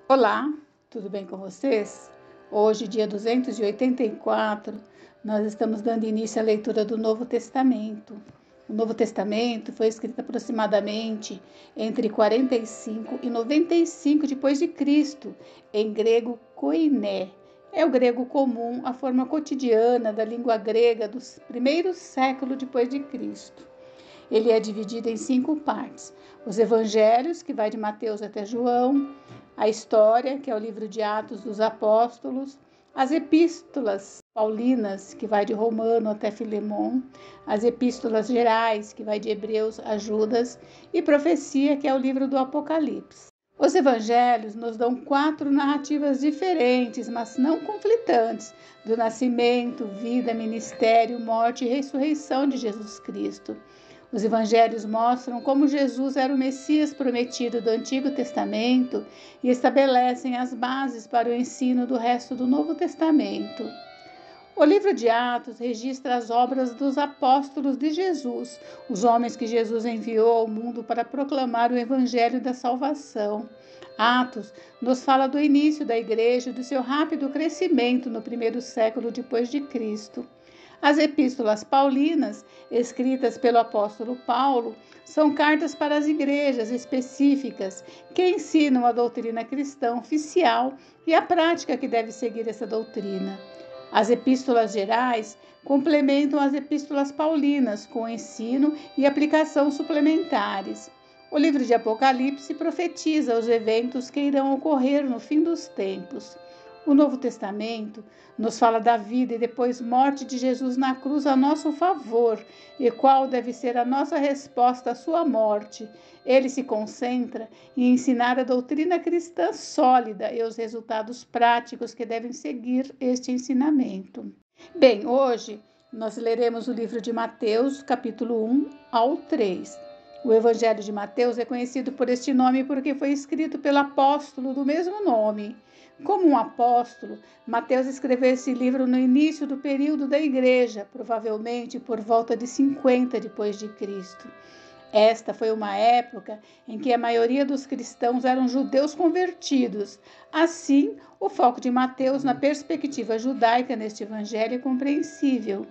Olá, tudo bem com vocês? Hoje, dia 284, nós estamos dando início à leitura do Novo Testamento. O Novo Testamento foi escrito aproximadamente entre 45 e 95 depois de Cristo, em grego koiné. É o grego comum, a forma cotidiana da língua grega dos primeiros séculos depois de Cristo. Ele é dividido em 5 partes: os evangelhos, que vai de Mateus até João, a história, que é o livro de Atos dos Apóstolos, as epístolas paulinas, que vai de Romano até Filemon, as epístolas gerais, que vai de Hebreus a Judas, e profecia, que é o livro do Apocalipse. Os evangelhos nos dão 4 narrativas diferentes, mas não conflitantes, do nascimento, vida, ministério, morte e ressurreição de Jesus Cristo. Os evangelhos mostram como Jesus era o Messias prometido do Antigo Testamento e estabelecem as bases para o ensino do resto do Novo Testamento. O livro de Atos registra as obras dos apóstolos de Jesus, os homens que Jesus enviou ao mundo para proclamar o evangelho da salvação. Atos nos fala do início da igreja e do seu rápido crescimento no primeiro século depois de Cristo. As epístolas paulinas, escritas pelo apóstolo Paulo, são cartas para as igrejas específicas que ensinam a doutrina cristã oficial e a prática que deve seguir essa doutrina. As epístolas gerais complementam as epístolas paulinas com ensino e aplicação suplementares. O livro de Apocalipse profetiza os eventos que irão ocorrer no fim dos tempos. O Novo Testamento nos fala da vida e depois morte de Jesus na cruz a nosso favor e qual deve ser a nossa resposta à sua morte. Ele se concentra em ensinar a doutrina cristã sólida e os resultados práticos que devem seguir este ensinamento. Bem, hoje nós leremos o livro de Mateus, capítulo 1 ao 3. O Evangelho de Mateus é conhecido por este nome porque foi escrito pelo apóstolo do mesmo nome. Como um apóstolo, Mateus escreveu esse livro no início do período da igreja, provavelmente por volta de 50 depois de Cristo. Esta foi uma época em que a maioria dos cristãos eram judeus convertidos. Assim, o foco de Mateus na perspectiva judaica neste evangelho é compreensível.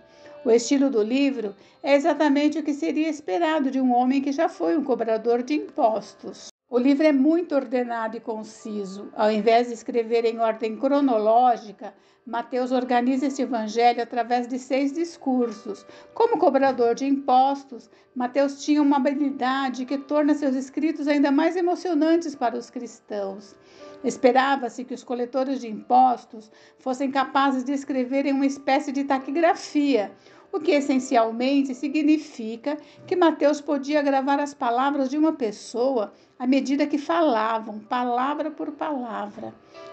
O estilo do livro é exatamente o que seria esperado de um homem que já foi um cobrador de impostos. O livro é muito ordenado e conciso. Ao invés de escrever em ordem cronológica, Mateus organiza este evangelho através de 6 discursos. Como cobrador de impostos, Mateus tinha uma habilidade que torna seus escritos ainda mais emocionantes para os cristãos. Esperava-se que os coletores de impostos fossem capazes de escrever em uma espécie de taquigrafia, o que essencialmente significa que Mateus podia gravar as palavras de uma pessoa à medida que falavam, palavra por palavra.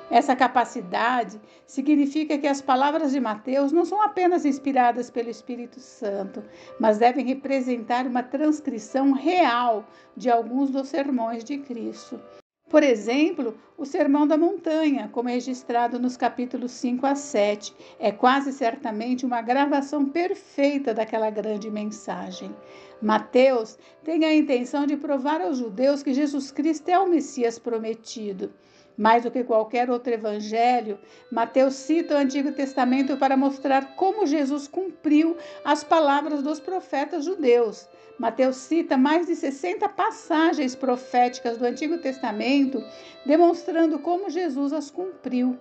Essa capacidade significa que as palavras de Mateus não são apenas inspiradas pelo Espírito Santo, mas devem representar uma transcrição real de alguns dos sermões de Cristo. Por exemplo, o Sermão da Montanha, como é registrado nos capítulos 5 a 7, é quase certamente uma gravação perfeita daquela grande mensagem. Mateus tem a intenção de provar aos judeus que Jesus Cristo é o Messias prometido. Mais do que qualquer outro evangelho, Mateus cita o Antigo Testamento para mostrar como Jesus cumpriu as palavras dos profetas judeus. Mateus cita mais de 60 passagens proféticas do Antigo Testamento, demonstrando como Jesus as cumpriu.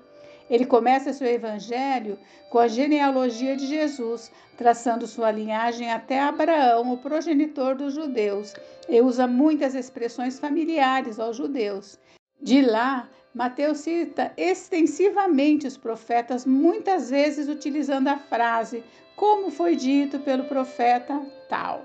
Ele começa seu evangelho com a genealogia de Jesus, traçando sua linhagem até Abraão, o progenitor dos judeus, e usa muitas expressões familiares aos judeus. De lá, Mateus cita extensivamente os profetas, muitas vezes utilizando a frase, como foi dito pelo profeta tal.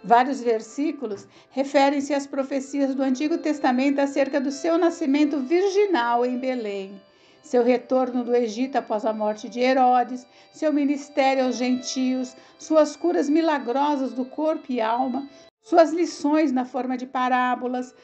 Vários versículos referem-se às profecias do Antigo Testamento acerca do seu nascimento virginal em Belém, seu retorno do Egito após a morte de Herodes, seu ministério aos gentios, suas curas milagrosas do corpo e alma, suas lições na forma de parábolas,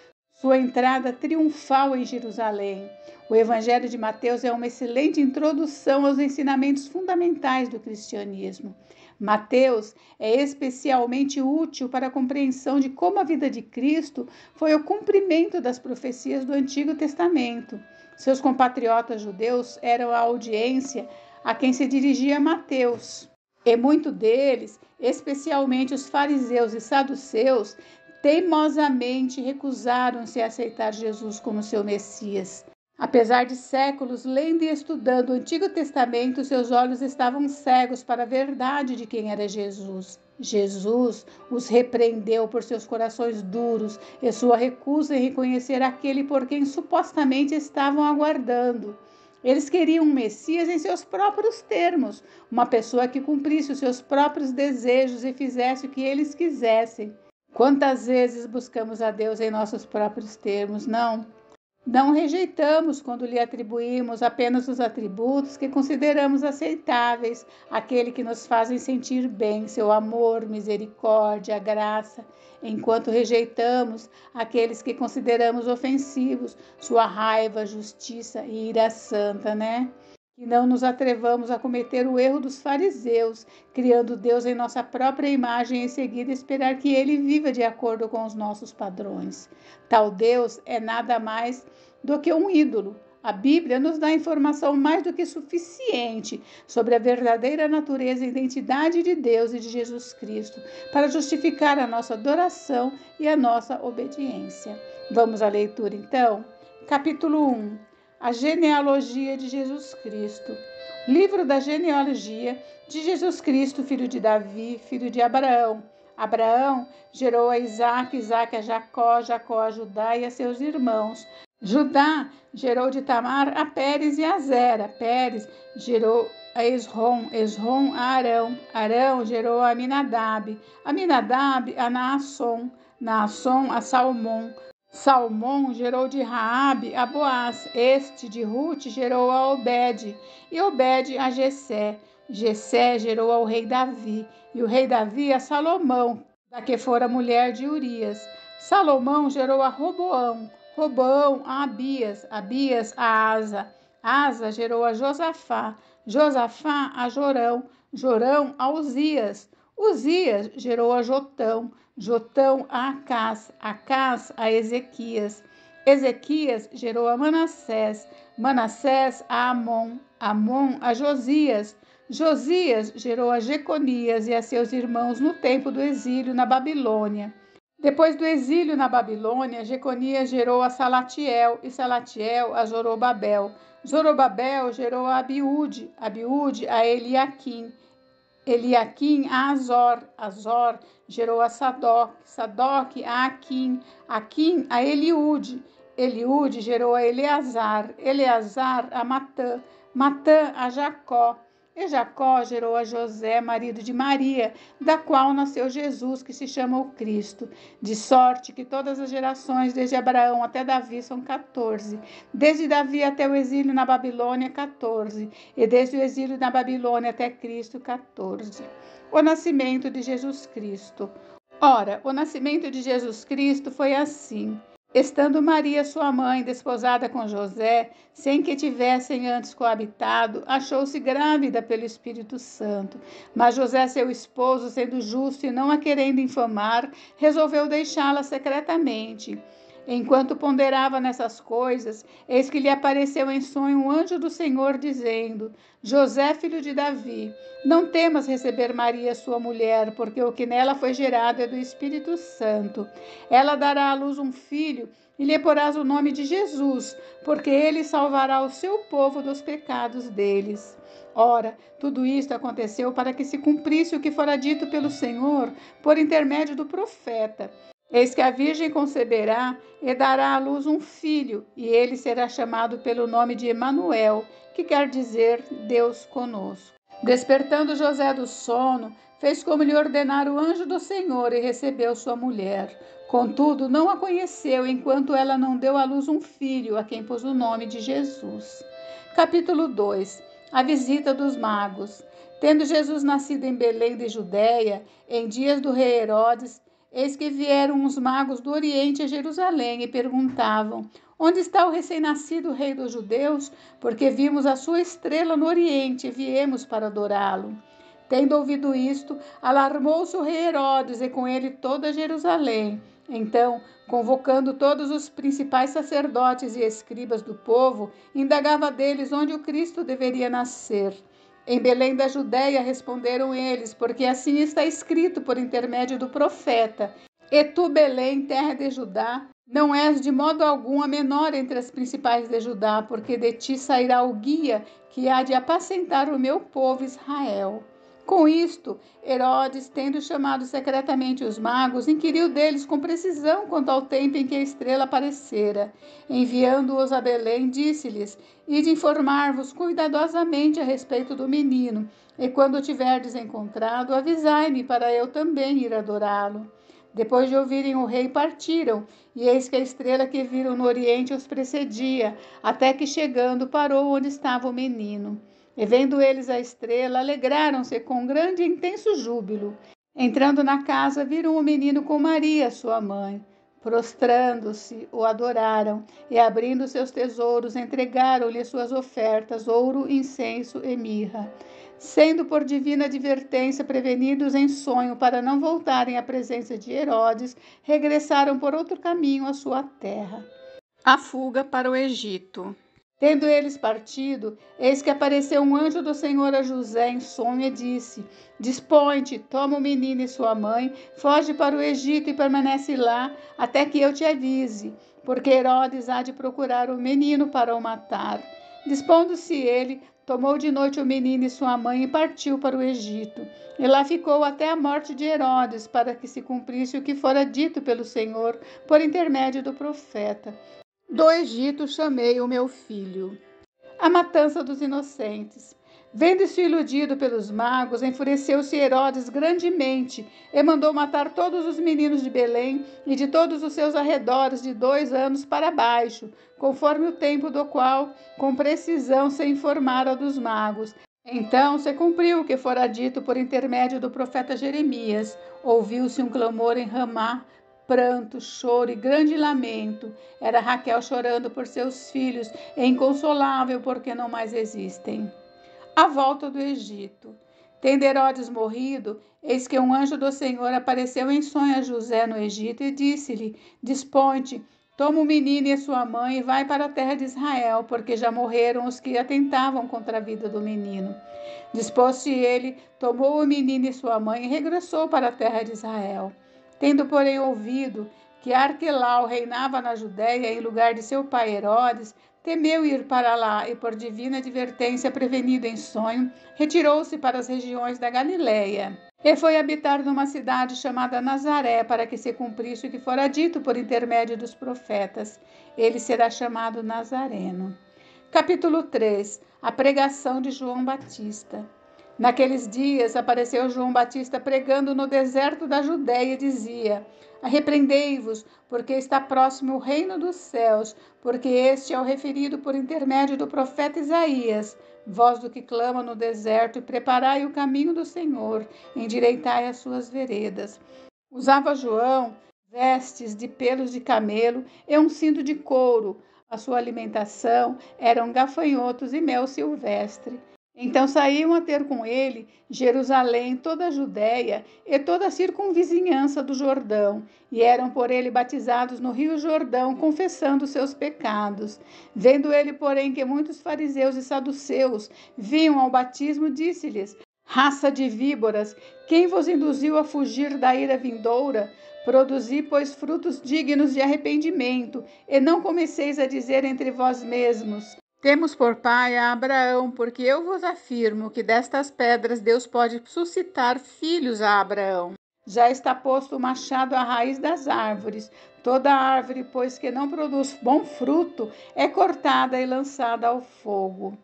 sua entrada triunfal em Jerusalém. O Evangelho de Mateus é uma excelente introdução aos ensinamentos fundamentais do cristianismo. Mateus é especialmente útil para a compreensão de como a vida de Cristo foi o cumprimento das profecias do Antigo Testamento. Seus compatriotas judeus eram a audiência a quem se dirigia Mateus. E muitos deles, especialmente os fariseus e saduceus, teimosamente recusaram-se a aceitar Jesus como seu Messias. Apesar de séculos lendo e estudando o Antigo Testamento, seus olhos estavam cegos para a verdade de quem era Jesus. Jesus os repreendeu por seus corações duros e sua recusa em reconhecer aquele por quem supostamente estavam aguardando. Eles queriam um Messias em seus próprios termos, uma pessoa que cumprisse os seus próprios desejos e fizesse o que eles quisessem. Quantas vezes buscamos a Deus em nossos próprios termos, não? Não rejeitamos quando lhe atribuímos apenas os atributos que consideramos aceitáveis, aquele que nos fazem sentir bem, seu amor, misericórdia, graça, enquanto rejeitamos aqueles que consideramos ofensivos, sua raiva, justiça e ira santa, né? Que não nos atrevamos a cometer o erro dos fariseus, criando Deus em nossa própria imagem e em seguida esperar que ele viva de acordo com os nossos padrões. Tal Deus é nada mais do que um ídolo. A Bíblia nos dá informação mais do que suficiente sobre a verdadeira natureza e identidade de Deus e de Jesus Cristo para justificar a nossa adoração e a nossa obediência. Vamos à leitura então? Capítulo 1. A genealogia de Jesus Cristo. Livro da genealogia de Jesus Cristo, filho de Davi, filho de Abraão. Abraão gerou a Isaque, Isaque a Jacó, Jacó a Judá e a seus irmãos. Judá gerou de Tamar a Pérez e a Zera. Pérez gerou a Esrom, Esrom a Arão. Arão gerou a Aminadab. Aminadab a Naasson, Naasson a Salmão. Salmão gerou de Raabe a Boaz, este de Ruth gerou a Obed, e Obed a Jessé. Jessé gerou ao rei Davi, e o rei Davi a Salomão, da que fora mulher de Urias. Salomão gerou a Roboão, Roboão a Abias, Abias a Asa. Asa gerou a Josafá, Josafá a Jorão, Jorão a Uzias. Uzias gerou a Jotão, Jotão a Acás, Acás a Ezequias. Ezequias gerou a Manassés, Manassés a Amon, Amon a Josias. Josias gerou a Jeconias e a seus irmãos no tempo do exílio na Babilônia. Depois do exílio na Babilônia, Jeconias gerou a Salatiel e Salatiel a Zorobabel. Zorobabel gerou a Abiúde, Abiúde a Eliaquim. Eliaquim a Azor, Azor gerou a Sadoc, Sadoc a Aquim, Aquim a Eliúde, Eliúde gerou a Eleazar, Eleazar a Matã, Matã a Jacó, e Jacó gerou a José, marido de Maria, da qual nasceu Jesus, que se chama o Cristo. De sorte que todas as gerações, desde Abraão até Davi, são 14. Desde Davi até o exílio na Babilônia, 14. E desde o exílio na Babilônia até Cristo, 14. O nascimento de Jesus Cristo. Ora, o nascimento de Jesus Cristo foi assim. Estando Maria, sua mãe, desposada com José, sem que tivessem antes coabitado, achou-se grávida pelo Espírito Santo. Mas José, seu esposo, sendo justo e não a querendo infamar, resolveu deixá-la secretamente. Enquanto ponderava nessas coisas, eis que lhe apareceu em sonho um anjo do Senhor, dizendo: José, filho de Davi, não temas receber Maria, sua mulher, porque o que nela foi gerado é do Espírito Santo. Ela dará à luz um filho e lhe porás o nome de Jesus, porque ele salvará o seu povo dos pecados deles. Ora, tudo isto aconteceu para que se cumprisse o que fora dito pelo Senhor por intermédio do profeta. Eis que a Virgem conceberá e dará à luz um filho, e ele será chamado pelo nome de Emanuel, que quer dizer Deus conosco. Despertando José do sono, fez como lhe ordenara o anjo do Senhor e recebeu sua mulher. Contudo, não a conheceu enquanto ela não deu à luz um filho, a quem pôs o nome de Jesus. Capítulo 2. A visita dos magos. Tendo Jesus nascido em Belém de Judeia, em dias do rei Herodes, eis que vieram uns magos do Oriente a Jerusalém e perguntavam: Onde está o recém-nascido rei dos judeus? Porque vimos a sua estrela no Oriente e viemos para adorá-lo. Tendo ouvido isto, alarmou-se o rei Herodes e com ele toda Jerusalém. Então, convocando todos os principais sacerdotes e escribas do povo, indagava deles onde o Cristo deveria nascer. Em Belém da Judéia, responderam eles, porque assim está escrito por intermédio do profeta: E tu, Belém, terra de Judá, não és de modo algum a menor entre as principais de Judá, porque de ti sairá o guia que há de apacentar o meu povo Israel. Com isto, Herodes, tendo chamado secretamente os magos, inquiriu deles com precisão quanto ao tempo em que a estrela aparecera. Enviando-os a Belém, disse-lhes: Ide informar-vos cuidadosamente a respeito do menino, e quando o tiverdes encontrado, avisai-me para eu também ir adorá-lo. Depois de ouvirem o rei, partiram, e eis que a estrela que viram no oriente os precedia, até que chegando parou onde estava o menino. E vendo eles a estrela, alegraram-se com grande e intenso júbilo. Entrando na casa, viram o menino com Maria, sua mãe. Prostrando-se, o adoraram, e abrindo seus tesouros, entregaram-lhe suas ofertas, ouro, incenso e mirra. Sendo por divina advertência prevenidos em sonho para não voltarem à presença de Herodes, regressaram por outro caminho à sua terra. A fuga para o Egito. Tendo eles partido, eis que apareceu um anjo do Senhor a José em sonho e disse: Dispõe-te, toma o menino e sua mãe, foge para o Egito e permanece lá, até que eu te avise, porque Herodes há de procurar o menino para o matar. Dispondo-se ele, tomou de noite o menino e sua mãe e partiu para o Egito. E lá ficou até a morte de Herodes, para que se cumprisse o que fora dito pelo Senhor por intermédio do profeta: Do Egito chamei o meu filho. A matança dos inocentes. Vendo-se iludido pelos magos, enfureceu-se Herodes grandemente e mandou matar todos os meninos de Belém e de todos os seus arredores de 2 anos para baixo, conforme o tempo do qual, com precisão, se informara dos magos. Então se cumpriu o que fora dito por intermédio do profeta Jeremias. Ouviu-se um clamor em Ramá, pranto, choro e grande lamento. Era Raquel chorando por seus filhos, e inconsolável porque não mais existem. A volta do Egito. Tendo Herodes morrido, eis que um anjo do Senhor apareceu em sonho a José no Egito e disse-lhe: Dispõe-te, toma o menino e a sua mãe e vai para a terra de Israel, porque já morreram os que atentavam contra a vida do menino. Dispôs-se ele, tomou o menino e sua mãe e regressou para a terra de Israel. Tendo, porém, ouvido que Arquelau reinava na Judéia em lugar de seu pai Herodes, temeu ir para lá e, por divina advertência, prevenido em sonho, retirou-se para as regiões da Galiléia e foi habitar numa cidade chamada Nazaré, para que se cumprisse o que fora dito por intermédio dos profetas: ele será chamado Nazareno. Capítulo 3. A pregação de João Batista. Naqueles dias apareceu João Batista pregando no deserto da Judéia e dizia: Arrependei-vos, porque está próximo o reino dos céus, porque este é o referido por intermédio do profeta Isaías. Voz do que clama no deserto, e preparai o caminho do Senhor, endireitai as suas veredas. Usava João vestes de pelos de camelo e um cinto de couro. A sua alimentação eram gafanhotos e mel silvestre. Então saíam a ter com ele Jerusalém, toda a Judéia e toda a circunvizinhança do Jordão, e eram por ele batizados no rio Jordão, confessando seus pecados. Vendo ele, porém, que muitos fariseus e saduceus vinham ao batismo, disse-lhes: Raça de víboras, quem vos induziu a fugir da ira vindoura? Produzi, pois, frutos dignos de arrependimento, e não comeceis a dizer entre vós mesmos: Temos por pai a Abraão, porque eu vos afirmo que destas pedras Deus pode suscitar filhos a Abraão. Já está posto o machado à raiz das árvores. Toda árvore, pois, que não produz bom fruto, é cortada e lançada ao fogo.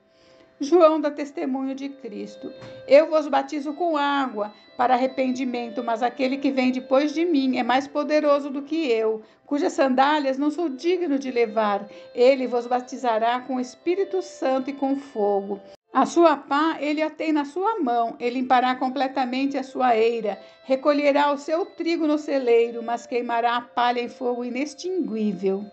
João dá testemunho de Cristo. Eu vos batizo com água para arrependimento, mas aquele que vem depois de mim é mais poderoso do que eu, cujas sandálias não sou digno de levar. Ele vos batizará com o Espírito Santo e com fogo. A sua pá ele a tem na sua mão, ele limpará completamente a sua eira, recolherá o seu trigo no celeiro, mas queimará a palha em fogo inextinguível.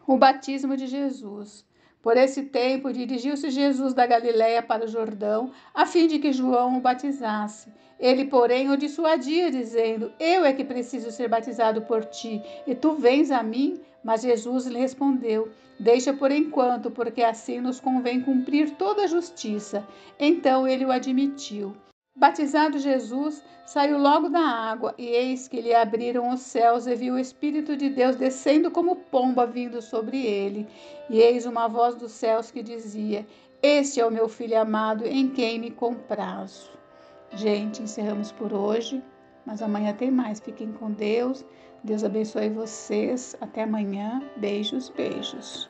O batismo de Jesus. Por esse tempo, dirigiu-se Jesus da Galiléia para o Jordão, a fim de que João o batizasse. Ele, porém, o dissuadia, dizendo: Eu é que preciso ser batizado por ti, e tu vens a mim? Mas Jesus lhe respondeu: Deixa por enquanto, porque assim nos convém cumprir toda a justiça. Então ele o admitiu. Batizado Jesus, saiu logo da água, e eis que lhe abriram os céus, e viu o Espírito de Deus descendo como pomba vindo sobre ele. E eis uma voz dos céus que dizia: Este é o meu filho amado, em quem me comprazo. Gente, encerramos por hoje, mas amanhã tem mais. Fiquem com Deus. Deus abençoe vocês. Até amanhã. Beijos, beijos.